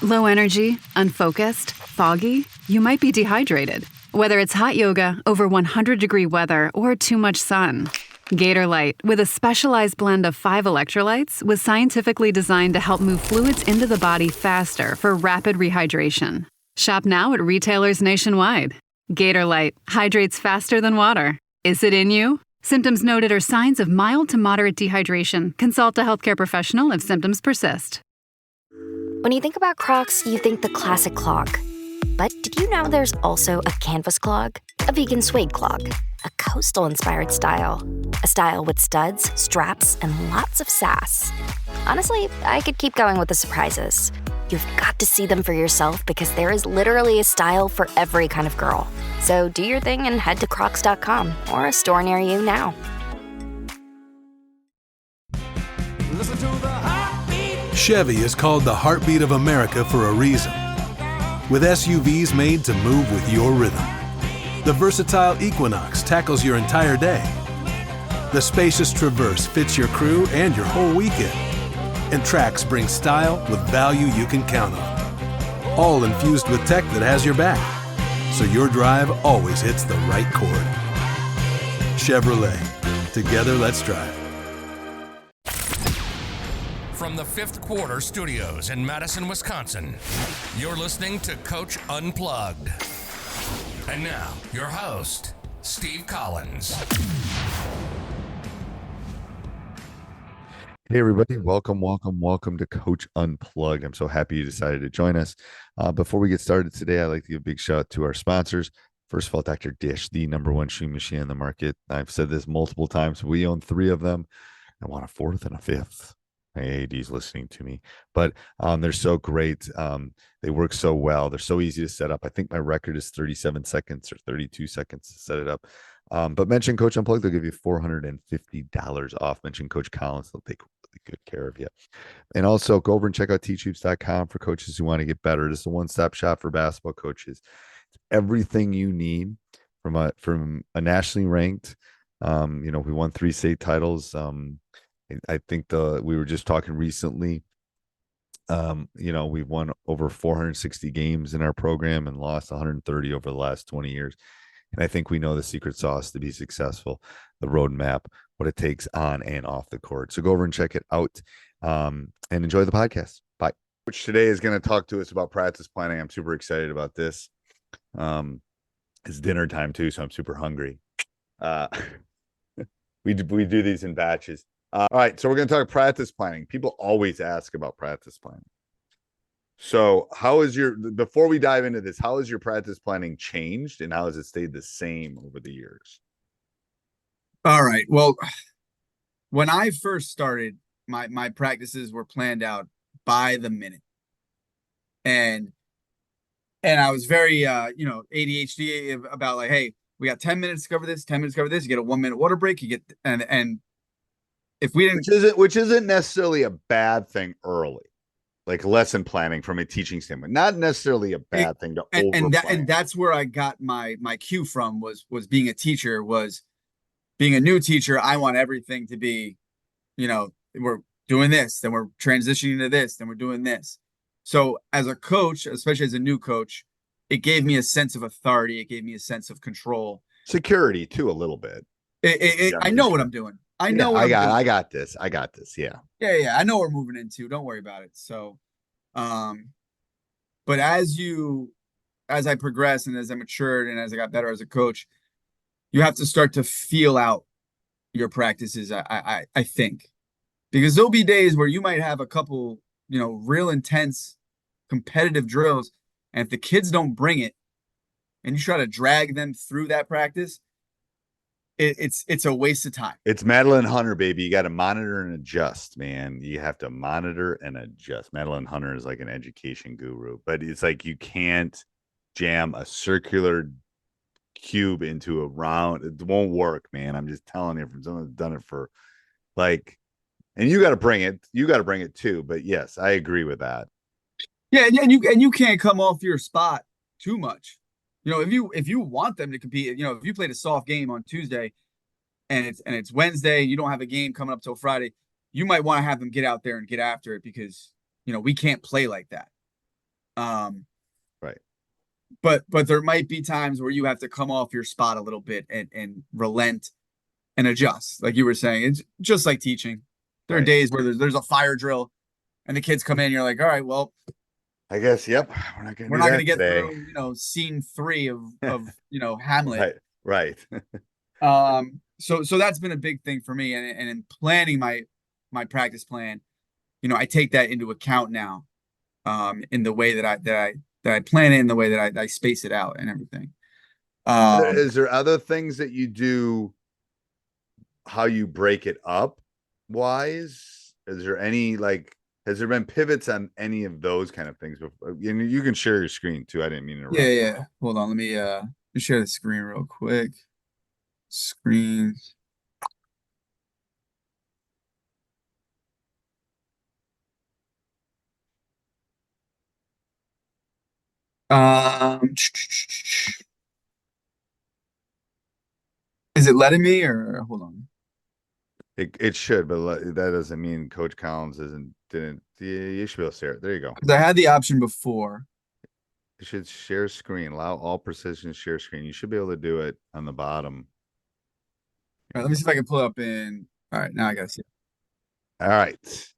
Low energy, unfocused, foggy? You might be dehydrated. Whether it's hot yoga, over 100-degree weather, or too much sun. Gator Light, with a specialized blend of 5 electrolytes, was scientifically designed to help move fluids into the body faster for rapid rehydration. Shop now at retailers nationwide. Gator Light hydrates faster than water. Is it in you? Symptoms noted are signs of mild to moderate dehydration. Consult a healthcare professional if symptoms persist. When you think about Crocs, you think the classic clog. But did you know there's also a canvas clog? A vegan suede clog? A coastal-inspired style? A style with studs, straps, and lots of sass. Honestly, I could keep going with the surprises. You've got to see them for yourself because there is literally a style for every kind of girl. So do your thing and head to crocs.com or a store near you now. Listen to the heartbeat. Chevy is called the heartbeat of America for a reason. With SUVs made to move with your rhythm. The versatile Equinox tackles your entire day. The spacious Traverse fits your crew and your whole weekend. And Trax brings style with value you can count on. All infused with tech that has your back, so your drive always hits the right chord. Chevrolet. Together, let's drive. From the Fifth Quarter Studios in Madison, Wisconsin, you're listening to Coach Unplugged. And now, your host, Steve Collins. Hey everybody, welcome to Coach Unplugged. I'm so happy you decided to join us. Before we get started today, I'd like to give a big shout out to our sponsors. First of all, Dr. Dish, the #1 shoe machine in the market. I've said this multiple times. We own 3 of them. I want a 4th and a 5th. My AAD's listening to me, but they're so great. They work so well. They're so easy to set up. I think my record is 37 seconds or 32 seconds to set it up. But mention Coach Unplugged, they'll give you $450 off. Mention Coach Collins, they'll take really good care of you. And also go over and check out teachhoops.com for coaches who want to get better. This is a one-stop shop for basketball coaches. It's everything you need from a nationally ranked. We won 3 state titles. I think we were just talking recently. We've won over 460 games in our program and lost 130 over the last 20 years. And I think we know the secret sauce to be successful, the roadmap, what it takes on and off the court. So go over and check it out and enjoy the podcast. Bye. Which today is going to talk to us about practice planning. I'm super excited about this. It's dinner time too, so I'm super hungry. We do these in batches. All right, so we're going to talk practice planning. People always ask about practice planning. So before we dive into this, how has your practice planning changed and how has it stayed the same over the years? All right. Well, when I first started, my practices were planned out by the minute. And I was very, ADHD about like, hey, we got 10 minutes to cover this, 10 minutes to cover this. You get a 1-minute water break. You get, and if we didn't, which isn't necessarily a bad thing early, like lesson planning from a teaching standpoint, not necessarily a bad thing to over. And that's where I got my cue from was being a teacher, was being a new teacher. I want everything to be, we're doing this, then we're transitioning to this, then we're doing this. So as a coach, especially as a new coach, it gave me a sense of authority. It gave me a sense of control, security too, a little bit. I know what I'm doing. I know. I got this. Yeah. Yeah. I know what we're moving into. Don't worry about it. So, but as I progressed and as I matured and as I got better as a coach, you have to start to feel out your practices. I think, because there'll be days where you might have a couple, real intense competitive drills. And if the kids don't bring it and you try to drag them through that practice, it's a waste of time. It's Madeline Hunter, baby. You got to monitor and adjust, man. You have to monitor and adjust. Madeline Hunter is like an education guru, but it's like you can't jam a circular cube into a round. It won't work, man. I'm just telling you from someone who's done it for and you got to bring it. You got to bring it too. But yes, I agree with that. Yeah, and you can't come off your spot too much. If you want them to compete, if you played a soft game on Tuesday and it's Wednesday, you don't have a game coming up till Friday, you might want to have them get out there and get after it because, we can't play like that. Um, Right. but there might be times where you have to come off your spot a little bit and relent and adjust. Like you were saying, it's just like teaching. There are Right. days where there's a fire drill and the kids come in, you're like, all right, well, I guess, yep. We're not going to we're do not going that to get today. through, scene 3 of Hamlet. Right. So that's been a big thing for me, and in planning my practice plan, I take that into account now, in the way that I plan it, in the way that I space it out and everything. Is there other things that you do, how you break it up wise? Is there any, like, has there been pivots on any of those kind of things before? You can share your screen too. I didn't mean to interrupt. Yeah. Hold on, let me share the screen real quick. Screen. Is it letting me, or hold on? It should, but that doesn't mean Coach Collins didn't. You should be able to share it. There you go. 'Cause I had the option before. You should share screen. Allow all precision share screen. You should be able to do it on the bottom. All right, let me see if I can pull up in. All right, now I gotta see. All right.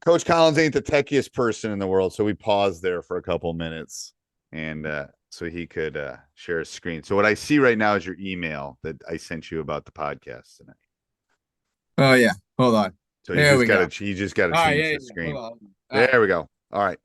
Coach Collins ain't the techiest person in the world, so we paused there for a couple minutes, and so he could share his screen. So what I see right now is your email that I sent you about the podcast tonight. Oh yeah, hold on. So There we you go. just got to All right, change yeah, the screen. hold on. There we go. All right.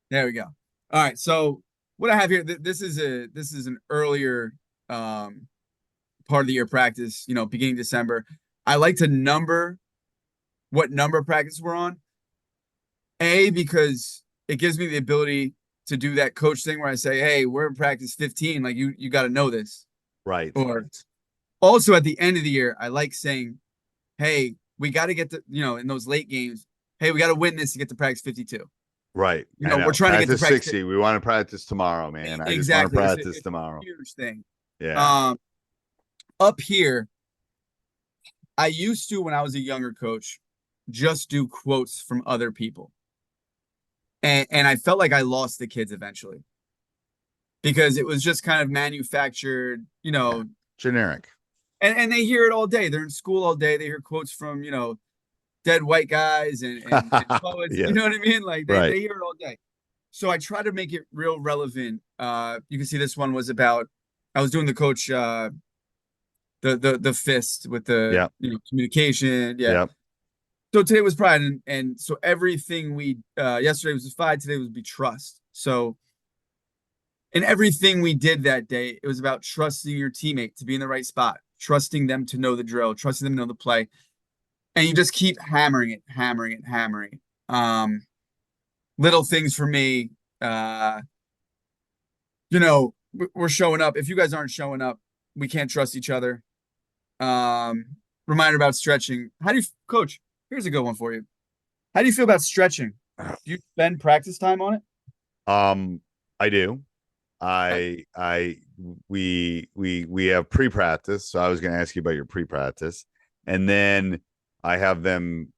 There we go. All right. So what I have here, this is an earlier part of the year practice, beginning December. I like to number what number practice we're on. Because it gives me the ability to do that coach thing where I say, hey, we're in practice 15. Like you got to know this. Right. Or also at the end of the year, I like saying, hey, we got to get to, in those late games, hey, we got to win this to get to practice 52. Right. We're trying to get to practice 60. We want to practice tomorrow, man. I just want to practice tomorrow. It's a huge thing. Yeah. Up here, I used to, when I was a younger coach, just do quotes from other people. And I felt like I lost the kids eventually because it was just kind of manufactured, generic. And they hear it all day. They're in school all day. They hear quotes from, dead white guys and poets. Yes. You know what I mean? Like Right. they hear it all day. So I try to make it real relevant. You can see this one was about, I was doing the coach, the fist with the communication. Yeah. Yep. So today was pride, and so everything we yesterday was fight, today would be trust. So in everything we did that day, it was about trusting your teammate to be in the right spot, trusting them to know the drill, trusting them to know the play. And you just keep hammering it. Little things for me, we're showing up. If you guys aren't showing up, we can't trust each other. Reminder about stretching. How do you, coach? Here's a good one for you. How do you feel about stretching? Do you spend practice time on it? I do. We have pre-practice. So I was going to ask you about your pre-practice, and then I have them.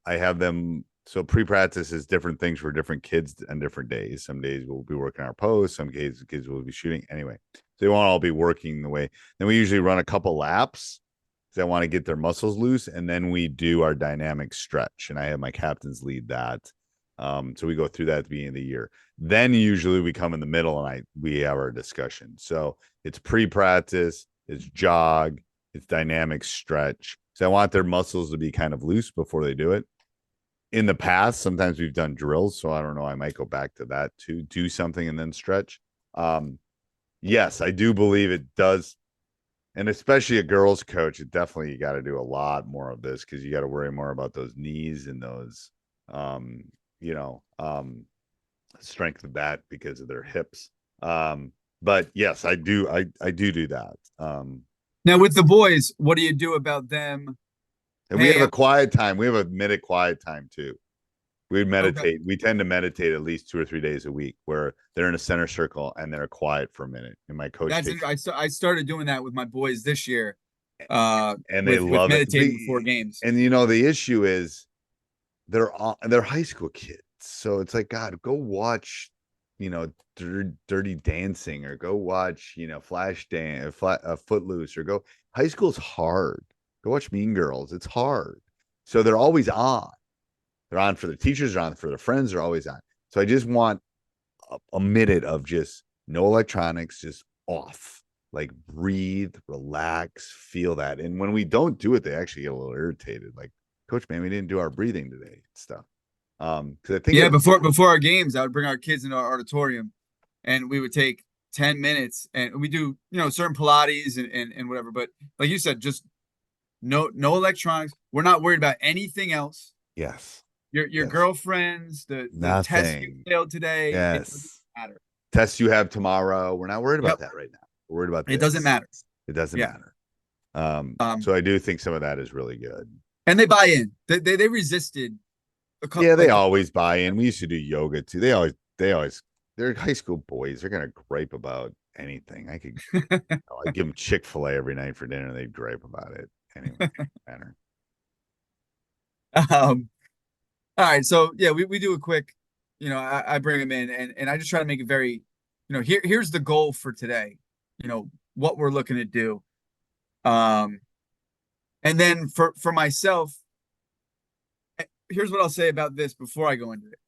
So pre-practice is different things for different kids on different days. Some days we'll be working our post. Some days the kids will be shooting. Anyway, so they won't all be working the way. Then we usually run a couple laps. I want to get their muscles loose, and then we do our dynamic stretch, and I have my captains lead that. So we go through that at the beginning of the year. Then usually we come in the middle and we have our discussion. So it's pre-practice, it's jog, it's dynamic stretch. So I want their muscles to be kind of loose before they do it. In the past, sometimes we've done drills, so I don't know. I might go back to that to do something and then stretch. Yes, I do believe it does. And especially a girls coach, it definitely, you got to do a lot more of this because you got to worry more about those knees and those, strength of that because of their hips. But yes, I do that. Now with the boys, what do you do about them? And we have a quiet time. We have a minute quiet time too. We meditate. Okay. We tend to meditate at least 2 or 3 days a week where they're in a center circle and they're quiet for a minute. And my coach, I started doing that with my boys this year. And they love meditating before games. And the issue is they're high school kids. So it's like, God, go watch Dirty Dancing, or go watch, Flash Dance, Footloose, or go. High school's hard. Go watch Mean Girls. It's hard. So they're always on. They're on for the teachers, they're on for their friends, they're always on. So I just want a minute of just no electronics, just off. Like breathe, relax, feel that. And when we don't do it, they actually get a little irritated. Like, Coach, man, we didn't do our breathing today and stuff. Because I think before our games, I would bring our kids into our auditorium, and we would take 10 minutes, and we do certain Pilates and whatever. But like you said, just no electronics. We're not worried about anything else. Yes. Your girlfriends, the test you failed today. Yes. It doesn't matter. Tests you have tomorrow. We're not worried about that right now. We're worried about this. It doesn't matter. It doesn't matter. So I do think some of that is really good. And they buy in. They resisted. They always buy in. We used to do yoga too. They're high school boys. They're gonna gripe about anything. I give them Chick-fil-A every night for dinner. They'd gripe about it anyway. It doesn't matter. All right, so yeah, we do a quick. I bring them in, and I just try to make it very. Here's the goal for today. What we're looking to do. And then for myself. Here's what I'll say about this before I go into it.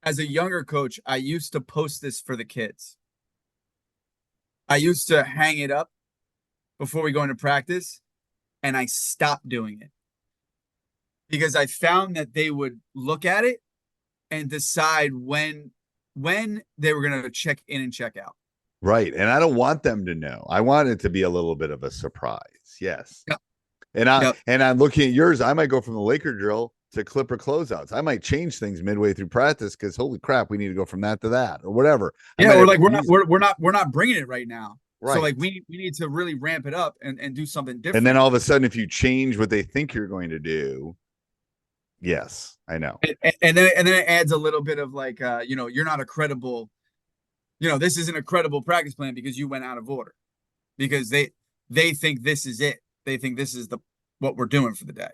As a younger coach, I used to post this for the kids. I used to hang it up before we go into practice, and I stopped doing it because I found that they would look at it and decide when they were going to check in and check out. Right. And I don't want them to know. I want it to be a little bit of a surprise. Yes. Yep. And I'm looking at yours. I might go from the Laker drill to Clipper closeouts. I might change things midway through practice because holy crap, we need to go from that to that or whatever. Yeah, we're not bringing it right now. Right. So like we need to really ramp it up and do something different. And then all of a sudden, if you change what they think you're going to do, yes, I know. And then it adds a little bit of like you're not a credible. This isn't a credible practice plan because you went out of order, because they think this is it. They think this is what we're doing for the day.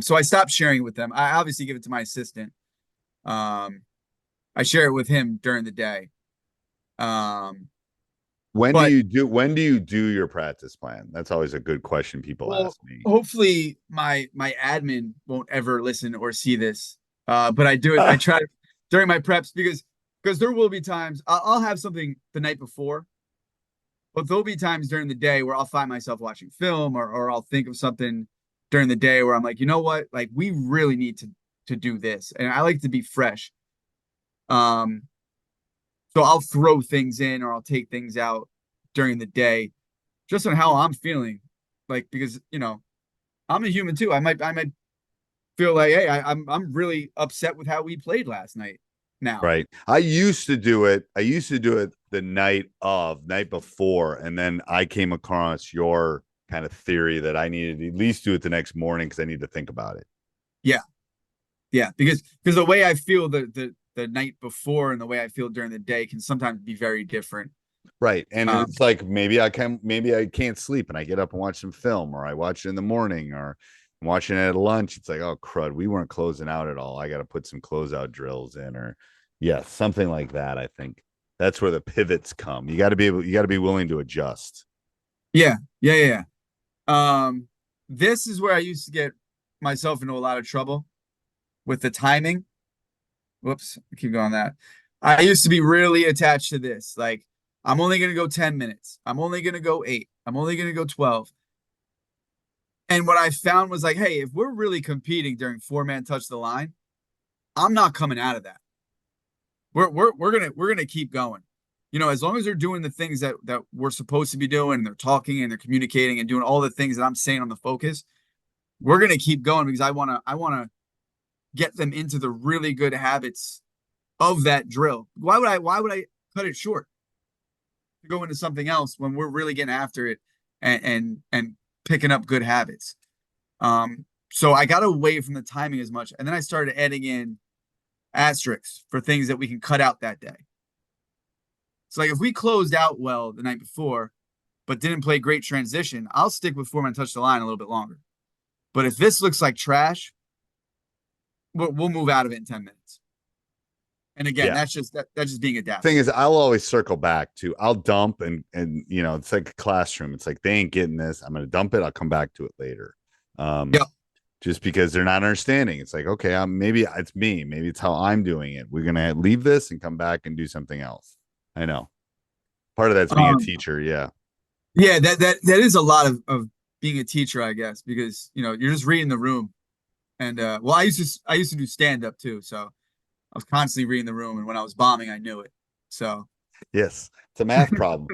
So I stopped sharing it with them. I obviously give it to my assistant. I share it with him during the day. When do you do your practice plan? That's always a good question people ask me. Hopefully my admin won't ever listen or see this. But I do it. I try to during my preps because there will be times I'll have something the night before, but there'll be times during the day where I'll find myself watching film or I'll think of something during the day where I'm like, you know what? Like we really need to do this. And I like to be fresh. So I'll throw things in or I'll take things out during the day just on how I'm feeling. Like, because, I'm a human too. I might feel like, hey, I'm really upset with how we played last night now. Right. I used to do it the night before. And then I came across your kind of theory that I needed to at least do it the next morning because I need to think about it. Yeah. Because the way I feel the night before and the way I feel during the day can sometimes be very different. Right. And it's like maybe I can't sleep and I get up and watch some film, or I watch it in the morning, or I'm watching it at lunch. It's like, oh crud, we weren't closing out at all. I got to put some closeout drills in, or something like that. I think that's where the pivots come. You got to be willing to adjust. Yeah. This is where I used to get myself into a lot of trouble with the timing. Whoops, I keep going that. I used to be really attached to this. Like, I'm only going to go 10 minutes. I'm only going to go 8. I'm only going to go 12. And what I found was like, hey, if we're really competing during 4-man touch the line, I'm not coming out of that. We're gonna keep going. As long as they're doing the things that we're supposed to be doing, and they're talking and they're communicating and doing all the things that I'm saying on the focus, we're gonna keep going because I wanna get them into the really good habits of that drill. Why would I cut it short to go into something else when we're really getting after it and picking up good habits? So I got away from the timing as much, and then I started adding in asterisks for things that we can cut out that day. So like if we closed out well the night before, but didn't play great transition, I'll stick with 4-man touch the line a little bit longer. But if this looks like trash, we'll move out of it in 10 minutes. And again, Yeah. that's just being adaptable. Thing is, I'll always circle back to, I'll dump and it's like a classroom. It's like, they ain't getting this. I'm going to dump it. I'll come back to it later. Yep. Just because they're not understanding. It's like, okay, maybe it's me. Maybe it's how I'm doing it. We're going to leave this and come back and do something else. I know. Part of that's being a teacher. Yeah. Yeah. That is a lot of being a teacher, I guess, because, you're just reading the room. And, well, I used to do stand up too. So I was constantly reading the room. And when I was bombing, I knew it. So yes, it's a math problem.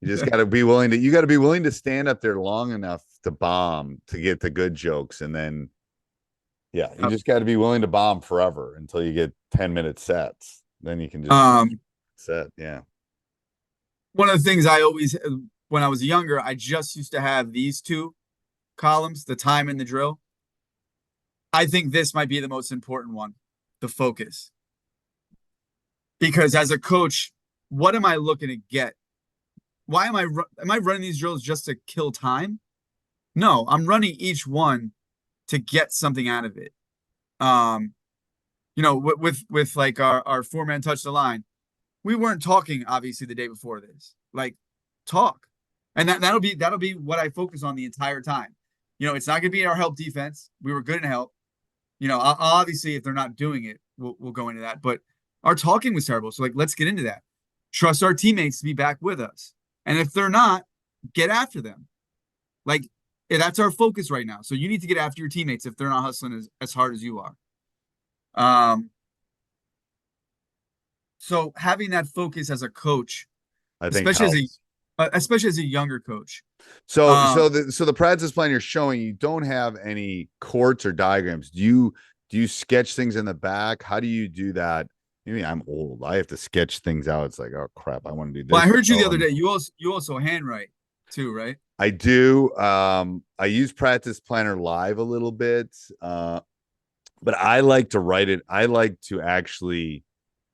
You just got to be willing to stand up there long enough to bomb to get the good jokes. And then, you just got to be willing to bomb forever until you get 10-minute sets. Then you can just set. Yeah. One of the things when I was younger, I just used to have these two columns, the time and the drill. I think this might be the most important one, the focus. Because as a coach, what am I looking to get? Why am I running these drills just to kill time? No, I'm running each one to get something out of it. With like our 4-man touch the line, we weren't talking obviously the day before this. Like, talk. And that'll be what I focus on the entire time. It's not gonna be our help defense. We were good in help. Obviously if they're not doing it, we'll go into that. But our talking was terrible. So, like, let's get into that. Trust our teammates to be back with us. And if they're not, get after them. Like, that's our focus right now. So you need to get after your teammates if they're not hustling as hard as you are. So having that focus as a coach, I think especially as a younger coach. So the practice plan you're showing, you don't have any courts or diagrams. Do you sketch things in the back? How do you do that? Maybe I'm old. I have to sketch things out. It's like, oh crap, I want to do this. Well, I heard you the other day. You also handwrite too, right? I do. I use Practice Planner Live a little bit, but I like to write it. I like to actually,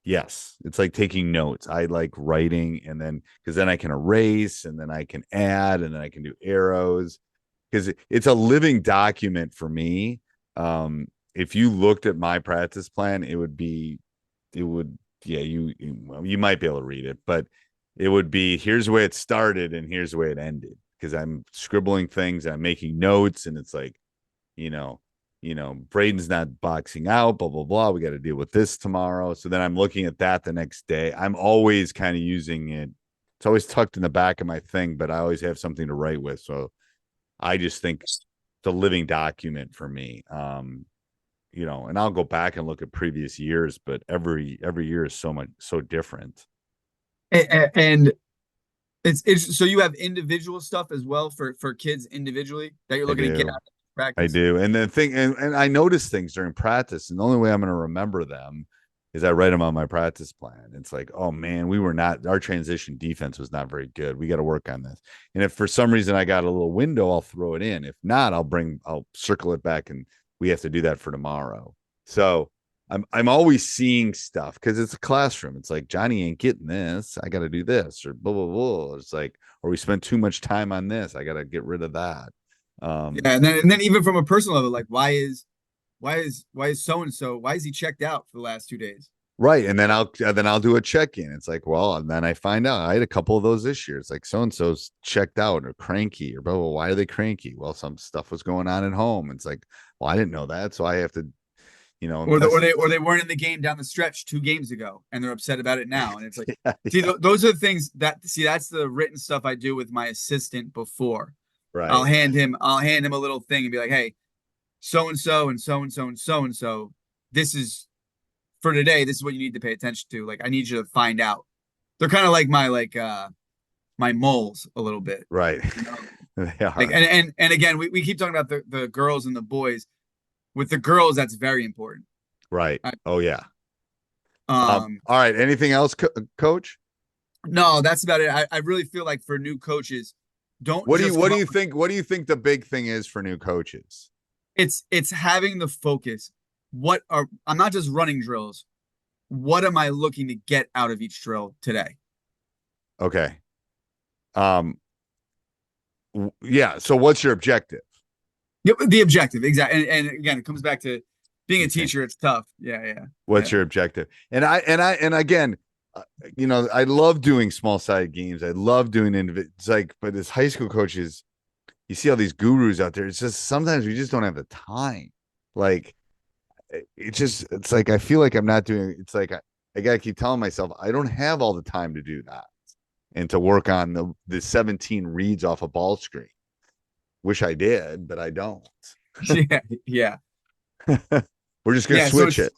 yes, it's like taking notes. I like writing, and then because then I can erase, and then I can add, and then I can do arrows, because it's a living document for me. If you looked at my practice plan, you might be able to read it, but it would be, here's the way it started and here's the way it ended, because I'm scribbling things, I'm making notes, and it's like, Braden's not boxing out, blah blah blah, we got to deal with this tomorrow. So then I'm looking at that the next day. I'm always kind of using it. It's always tucked in the back of my thing, but I always have something to write with. So I just think it's a living document for me. And I'll go back and look at previous years, but every year is so different. And it's so you have individual stuff as well for kids individually that you're looking to get out of practice. I do. And the thing, and I notice things during practice, and the only way I'm going to remember them is I write them on my practice plan. It's like, oh man, our transition defense was not very good. We got to work on this. And if for some reason I got a little window, I'll throw it in. If not, I'll circle it back, and we have to do that for tomorrow. So I'm always seeing stuff, because it's a classroom. It's like, Johnny ain't getting this. I got to do this, or blah, blah, blah. It's like, or we spent too much time on this. I got to get rid of that. And then even from a personal level, like, why is so-and-so, why is he checked out for the last 2 days? Right. And then I'll do a check-in. It's like, well, and then I find out I had a couple of those this year. It's like, so-and-so's checked out or cranky or blah, blah, blah. Why are they cranky? Well, some stuff was going on at home. It's like, well, I didn't know that. So I have to, or they weren't in the game down the stretch 2 games ago, and they're upset about it now. And it's like, those are the things that's the written stuff I do with my assistant before. Right. I'll hand him a little thing and be like, hey, so-and-so and so-and-so and so-and-so, this is for today. This is what you need to pay attention to. Like, I need you to find out. They're kind of like my moles a little bit. Right. They are. Like, and again, we keep talking about the girls and the boys. With the girls, that's very important. Right. Oh yeah. All right. Anything else, Coach? No, that's about it. I really feel like for new coaches, what do you think the big thing is for new coaches? It's having the focus. I'm not just running drills. What am I looking to get out of each drill today? Okay. Yeah. So what's your objective? The objective, exactly. And again, it comes back to being a teacher, it's tough. Yeah. What's your objective? And again, I love doing small sided games. I love doing it's like, but as high school coaches, you see all these gurus out there. It's just sometimes we just don't have the time. Like, it's like I feel like I'm not doing. It's like I gotta keep telling myself I don't have all the time to do that and to work on the 17 reads off a ball screen. Wish I did, but I don't. Yeah. We're just gonna switch it.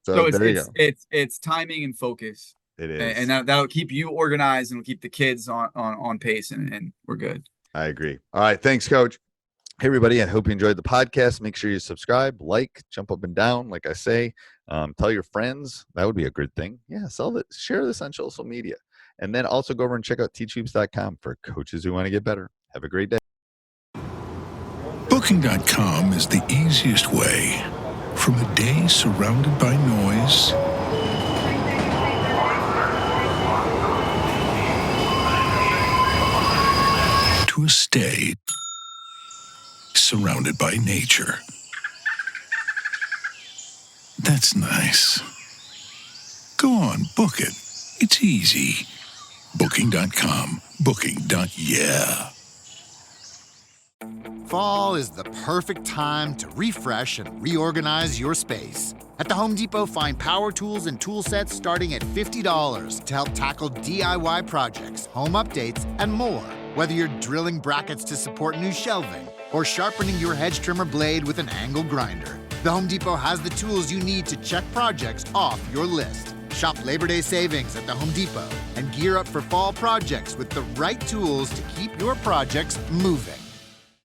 So there you go. It's timing and focus. It is, and that'll keep you organized and will keep the kids on pace, and we're good. I agree. All right, thanks, Coach. Hey, everybody, I hope you enjoyed the podcast. Make sure you subscribe, like, jump up and down, like I say. Tell your friends. That would be a good thing. Yeah, share this on social media. And then also go over and check out teachhoops.com for coaches who want to get better. Have a great day. Booking.com is the easiest way. From a day surrounded by noise to a stay surrounded by nature. That's nice. Go on, book it. It's easy. Booking.com. Booking.yeah. Fall is the perfect time to refresh and reorganize your space. At the Home Depot, find power tools and tool sets starting at $50 to help tackle DIY projects, home updates, and more. Whether you're drilling brackets to support new shelving or sharpening your hedge trimmer blade with an angle grinder, the Home Depot has the tools you need to check projects off your list. Shop Labor Day savings at the Home Depot and gear up for fall projects with the right tools to keep your projects moving.